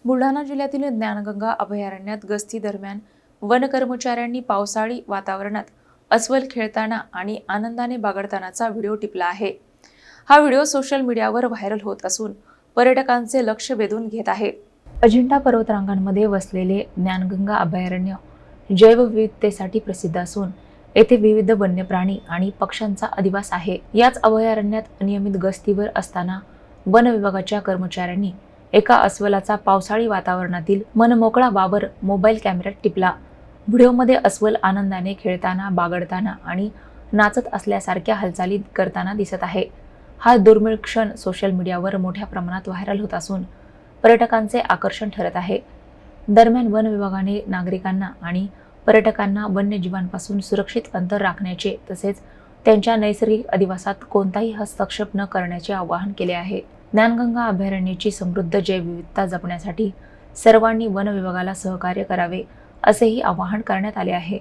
बुलढाणा जिल्ह्यातील ज्ञानगंगा अभयारण्यात गस्ती दरम्यान वन कर्मचाऱ्यांनी पावसाळी वातावरणात अस्वल खेळताना आणि आनंदाने बागडतानाचा व्हिडिओ टिपला आहे। हा व्हिडिओ सोशल मीडियावर व्हायरल होत असून पर्यटकांचे लक्ष वेधून घेत आहे। अजिंठा पर्वतरांगांमध्ये वसलेले ज्ञानगंगा अभयारण्य जैवविविधतेसाठी प्रसिद्ध असून येथे विविध वन्य प्राणी आणि पक्ष्यांचा अधिवास आहे। याच अभयारण्यात नियमित गस्तीवर असताना वन विभागाच्या कर्मचाऱ्यांनी एका अस्वलाचा पावसाळी वातावरणातील मनमोकळा वावर मोबाईल कॅमेऱ्यात टिपला। व्हिडिओमध्ये अस्वल आनंदाने खेळताना, बागडताना आणि नाचत असल्यासारख्या हालचाली करताना दिसत आहे। हा दुर्मिळ क्षण सोशल मीडियावर मोठ्या प्रमाणात व्हायरल होत असून पर्यटकांचे आकर्षण ठरत आहे। दरम्यान वन विभागाने नागरिकांना आणि पर्यटकांना वन्यजीवांपासून सुरक्षित अंतर राखण्याचे तसेच त्यांच्या नैसर्गिक अधिवासात कोणताही हस्तक्षेप न करण्याचे आवाहन केले आहे। ज्ञानगंगा अभयारण्याची समृद्ध जैवविविधता जपण्यासाठी सर्वांनी वन विभागाला सहकार्य करावे असेही आवाहन करण्यात आले आहे।